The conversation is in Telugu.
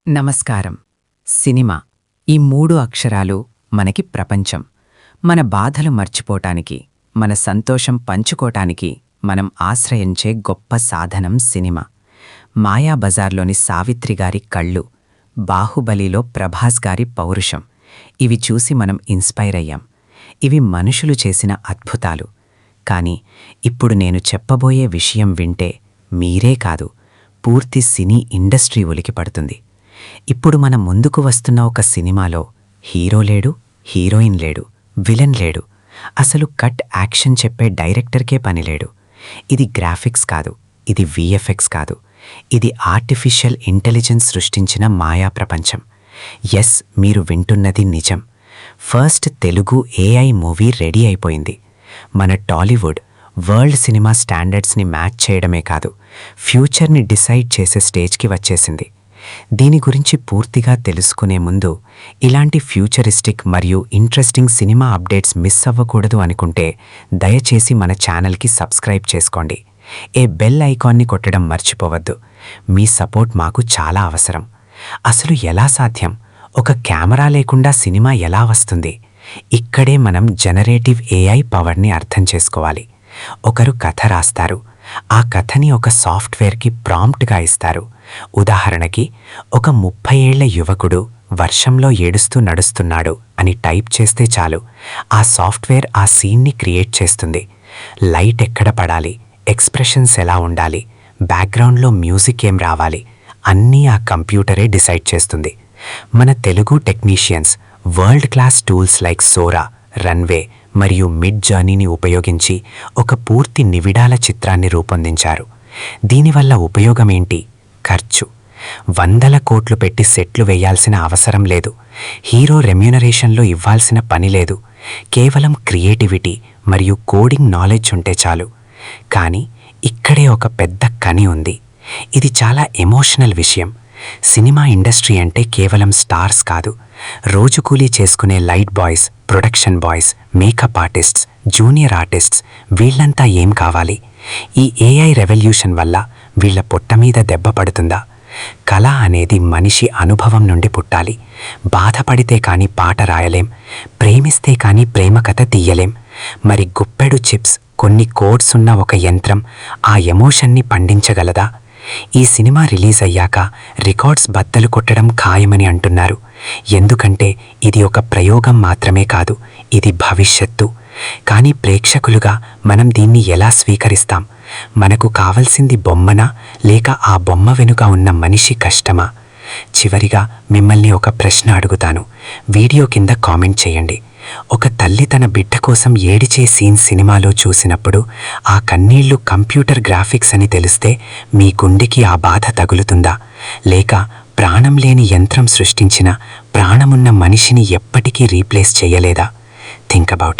నమస్కారం. సినిమా ఈ 3 అక్షరాలు మనకి ప్రపంచం. మన బాధలు మర్చిపోటానికి, మన సంతోషం పంచుకోటానికి మనం ఆశ్రయించే గొప్ప సాధనం సినిమా. మాయాబజార్లోని సావిత్రి గారి కళ్ళు, బాహుబలిలో ప్రభాస్ గారి పౌరుషం, ఇవి చూసి మనం ఇన్స్పైర్ అయ్యాం. ఇవి మనుషులు చేసిన అద్భుతాలు. కానీ ఇప్పుడు నేను చెప్పబోయే విషయం వింటే మీరే కాదు, పూర్తి సినీ ఇండస్ట్రీ ఉలికిపడుతుంది. ఇప్పుడు మన ముందుకు వస్తున్న ఒక సినిమాలో హీరో లేడు, హీరోయిన్ లేడు, విలన్ లేడు, అసలు కట్ యాక్షన్ చెప్పే డైరెక్టర్కే పనిలేడు. ఇది గ్రాఫిక్స్ కాదు, ఇది విఎఫ్ఎక్స్ కాదు, ఇది ఆర్టిఫిషియల్ ఇంటెలిజెన్స్ సృష్టించిన మాయా ప్రపంచం. ఎస్, మీరు వింటున్నది నిజం. First Telugu AI movie ready అయిపోయింది. మన టాలీవుడ్ వరల్డ్ సినిమా స్టాండర్డ్స్ని మ్యాచ్ చేయడమే కాదు, ఫ్యూచర్ని డిసైడ్ చేసే స్టేజ్కి వచ్చేసింది. దీని గురించి పూర్తిగా తెలుసుకునే ముందు, ఇలాంటి ఫ్యూచరిస్టిక్ మరియు ఇంట్రెస్టింగ్ సినిమా అప్డేట్స్ మిస్ అవ్వకూడదు అనుకుంటే దయచేసి మన ఛానల్కి సబ్స్క్రైబ్ చేసుకోండి. బెల్ ఐకాన్ని కొట్టడం మర్చిపోవద్దు. మీ సపోర్ట్ మాకు చాలా అవసరం. అసలు ఎలా సాధ్యం? ఒక కెమెరా లేకుండా సినిమా ఎలా వస్తుంది? ఇక్కడే మనం జనరేటివ్ ఏఐ పవర్ని అర్థం చేసుకోవాలి. ఒకరు కథ రాస్తారు, ఆ కథని ఒక సాఫ్ట్వేర్కి ప్రాంప్ట్గా ఇస్తారు. ఉదాహరణకి, ఒక 30 ఏళ్ల యువకుడు వర్షంలో ఏడుస్తూ నడుస్తున్నాడు అని టైప్ చేస్తే చాలు, ఆ సాఫ్ట్వేర్ ఆ సీన్ని క్రియేట్ చేస్తుంది. లైట్ ఎక్కడ పడాలి, ఎక్స్ప్రెషన్స్ ఎలా ఉండాలి, బ్యాక్గ్రౌండ్లో మ్యూజిక్ ఏం రావాలి, అన్నీ ఆ కంప్యూటరే డిసైడ్ చేస్తుంది. మన Telugu technicians world class tools like Sora, runway మరియు మిడ్ జర్నీని ఉపయోగించి ఒక పూర్తి నివిడాల చిత్రాన్ని రూపొందించారు. దీనివల్ల ఉపయోగమేంటి? ఖర్చు. 100 కోట్లు పెట్టి సెట్లు వేయాల్సిన అవసరం లేదు. హీరో రెమ్యూనరేషన్లో ఇవ్వాల్సిన పని లేదు. కేవలం క్రియేటివిటీ మరియు కోడింగ్ నాలెడ్జ్ ఉంటే చాలు. కానీ ఇక్కడే ఒక పెద్ద కని ఉంది. ఇది చాలా ఎమోషనల్ విషయం. సినిమా ఇండస్ట్రీ అంటే కేవలం స్టార్స్ కాదు, రోజు కూలీ చేసుకునే light boys, production boys, makeup artists, junior artists, వీళ్ళంతా ఏం కావాలి? ఈ ఏఐ రెవల్యూషన్ వల్ల వీళ్ళ పొట్ట మీద దెబ్బ పడుతుందా? కళ అనేది మనిషి అనుభవం నుండి పుట్టాలి. బాధపడితే కానీ పాట రాయలేం, ప్రేమిస్తే కానీ ప్రేమ కథ తీయలేం. మరి గుప్పెడు చిప్స్, కొన్ని కోడ్స్ ఉన్న ఒక యంత్రం ఆ ఎమోషన్ని పండించగలదా? ఈ సినిమా రిలీజ్ అయ్యాక రికార్డ్స్ బద్దలు కొట్టడం ఖాయమని అంటున్నారు. ఎందుకంటే ఇది ఒక ప్రయోగం మాత్రమే కాదు, ఇది భవిష్యత్తు. కానీ ప్రేక్షకులుగా మనం దీన్ని ఎలా స్వీకరిస్తాం? మనకు కావలసింది బొమ్మనా, లేక ఆ బొమ్మ వెనుక ఉన్న మనిషి కష్టమా? చివరిగా మిమ్మల్ని ఒక ప్రశ్న అడుగుతాను. వీడియో కింద కామెంట్ చేయండి. ఒక తల్లి తన బిడ్డ కోసం ఏడిచే సీన్ సినిమాలో చూసినప్పుడు ఆ కన్నీళ్లు కంప్యూటర్ గ్రాఫిక్స్ అని తెలిస్తే మీ గుండెకి ఆ బాధ తగులుతుందా? లేక ప్రాణం లేని యంత్రం సృష్టించిన ప్రాణమున్న మనిషిని ఎప్పటికీ రీప్లేస్ చేయలేదా? Think about it.